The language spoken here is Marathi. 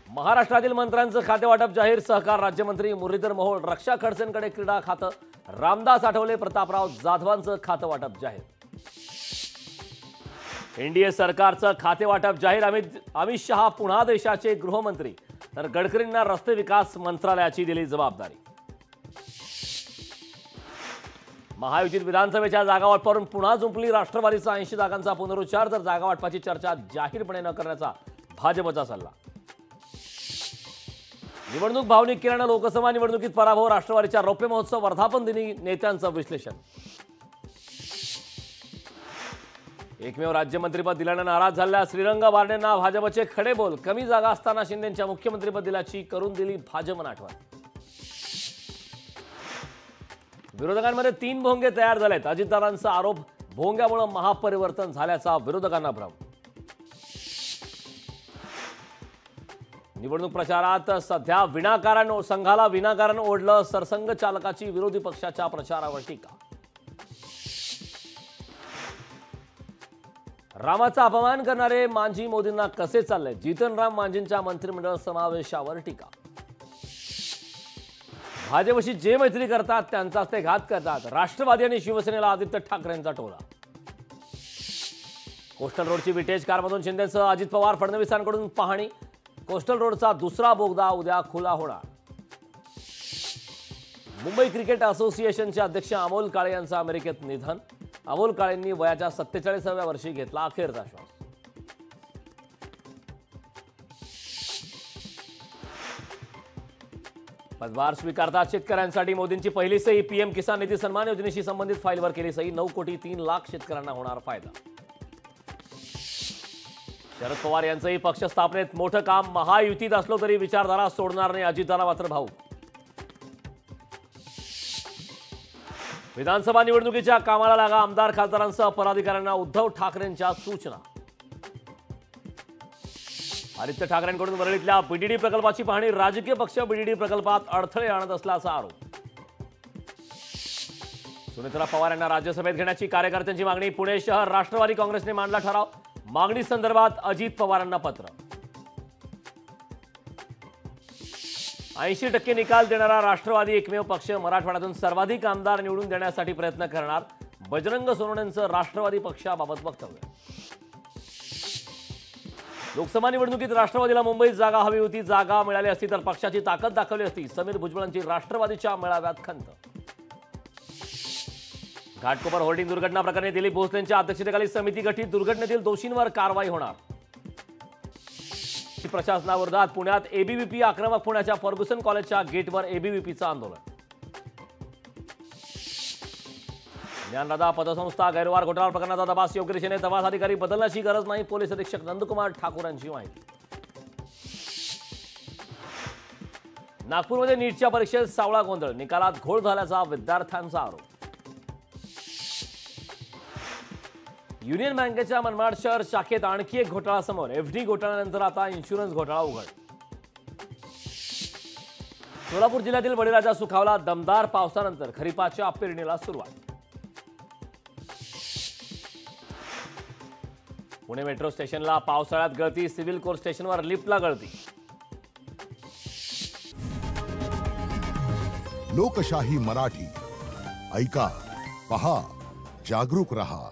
महाराष्ट्रातील मंत्र्यांचं खातेवाटप जाहीर. सहकार राज्यमंत्री मुरलीधर मोहोळ, रक्षा खडसेंकडे क्रीडा खातं. रामदास आठवले, प्रतापराव जाधवांचं खातेवाटप जाहीर. एनडीए सरकारचं खातेवाटप जाहीर. अमित शहा पुन्हा देशाचे गृहमंत्री, तर गडकरींना रस्ते विकास मंत्रालयाची दिली जबाबदारी. महायुतीत विधानसभेच्या जागावाटपावरून पुन्हा जुंपली राष्ट्रवादीचा 80 जागांचा पुनरुच्चार. तर जागावाटपाची चर्चा जाहीरपणे न करण्याचा भाजपचा सल्ला. निवडणूक भावनिक केल्यानं लोकसभा निवडणुकीत पराभव. राष्ट्रवादीच्या रौप्य महोत्सव वर्धापन दिनी नेत्यांचं विश्लेषण. एकमेव राज्यमंत्रीपद दिल्यानं नाराज झालेल्या श्रीरंग बारणेंना भाजपचे खडे बोल. कमी जागा असताना शिंदेंच्या मुख्यमंत्रीपद दिल्याची करून दिली भाजपनं आठवण. विरोधकांमध्ये 3 भोंगे तयार झालेत. अजितदादांचा आरोप, भोंग्यामुळे महापरिवर्तन झाल्याचा विरोधकांना भ्रम. निवडणूक प्रचारात सध्या विनाकारण संघाला विनाकारण ओढलं. सरसंघ चालकाची विरोधी पक्षाच्या प्रचारावर टीका. रामाचा अपमान करणारे मांझी मोदींना कसे चालले. जीतनराम मांझींच्या मंत्रिमंडळ समावेशावर टीका. भाजपशी जे मैत्री करतात त्यांचाच ते घात करतात. राष्ट्रवादी आणि शिवसेनेला आदित्य ठाकरेंचा टोला. कोस्टल रोडची विटेज कारमधून शिंदेसह अजित पवार, फडणवीसांकडून पाहणी. कोस्टल रोडचा दुसरा बोगदा उद्या खुला होणार. मुंबई क्रिकेट असोसिएशनचे अध्यक्ष अमोल काळे यांचं अमेरिकेत निधन. अमोल काळेंनी वयाच्या 47व्या वर्षी घेतला अखेरचा श्वास. पदभार स्वीकारतात शेतकऱ्यांसाठी मोदींची पहिली सही. पीएम किसान निधी सन्मान योजनेशी संबंधित फाईलवर केली सही. 9,03,00,000 शेतकऱ्यांना होणार फायदा. शरद पवार यांचंही पक्ष स्थापनेत मोठं काम. महायुतीत असलो तरी विचारधारा सोडणार नाही. अजितदादा मात्र भाऊक. विधानसभा निवडणुकीच्या कामाला लागा. आमदार खासदारांसह पदाधिकाऱ्यांना उद्धव ठाकरेंच्या सूचना. आदित्य ठाकरेंकडून वरळीतल्या बीडीडी प्रकल्पाची पाहणी. राजकीय पक्ष बीडीडी प्रकल्पात अडथळे आणत असल्याचा आरोप. सुनेत्रा पवार यांना राज्यसभेत घेण्याची कार्यकर्त्यांची मागणी. पुणे शहर राष्ट्रवादी काँग्रेसने मांडला ठराव. मागणी संदर्भात अजित पवारांना पत्र. 80% निकाल देणारा राष्ट्रवादी एकमेव पक्ष. मराठवाड्यातून सर्वाधिक आमदार निवडून देण्यासाठी प्रयत्न करणार. बजरंग सोनवणेंचं राष्ट्रवादी पक्षाबाबत वक्तव्य. लोकसभा निवडणुकीत राष्ट्रवादीला मुंबईत जागा हवी होती. जागा मिळाली असती तर पक्षाची ताकद दाखवली असती. समीर भुजबळांची राष्ट्रवादीच्या मेळाव्यात खंत. घाटकोपर होर्डिंग दुर्घटना प्रकरणी दिलीप भोसलेंच्या अध्यक्षतेखाली समिती गठीत. दुर्घटनेतील दोषींवर कारवाई होणार. प्रशासनाविरोधात पुण्यात एबीव्हीपी आक्रमक. पुण्याच्या फर्ग्युसन कॉलेजच्या गेटवर एबीव्हीपीचं आंदोलन. ज्ञानदाता पतसंस्था गैरव्यवहार घोटाळा प्रकरणाचा तपास. योग्य दिशेने तपास अधिकारी बदलण्याची गरज नाही. पोलीस अधीक्षक नंदकुमार ठाकूर यांची माहिती. नागपूरमध्ये नीटच्या परीक्षेत सावळा गोंधळ. निकालात घोळ झाल्याचा विद्यार्थ्यांचा आरोप. युनियन बँकेच्या मनमाड शहर शाखेत आणखी एक घोटाळा समोर. एफडी घोटाळ्यानंतर आता इन्शुरन्स घोटाळा उघड. सोलापूर जिल्ह्यातील बळीराजा सुखावला. दमदार पावसानंतर खरीपाच्या पेरणीला सुरुवात. पुणे मेट्रो स्टेशनला पावसाळ्यात गळती. सिव्हिल कोर्ट स्टेशनवर लिफ्टला गळती. लोकशाही मराठी ऐका, पहा, जागरूक रहा.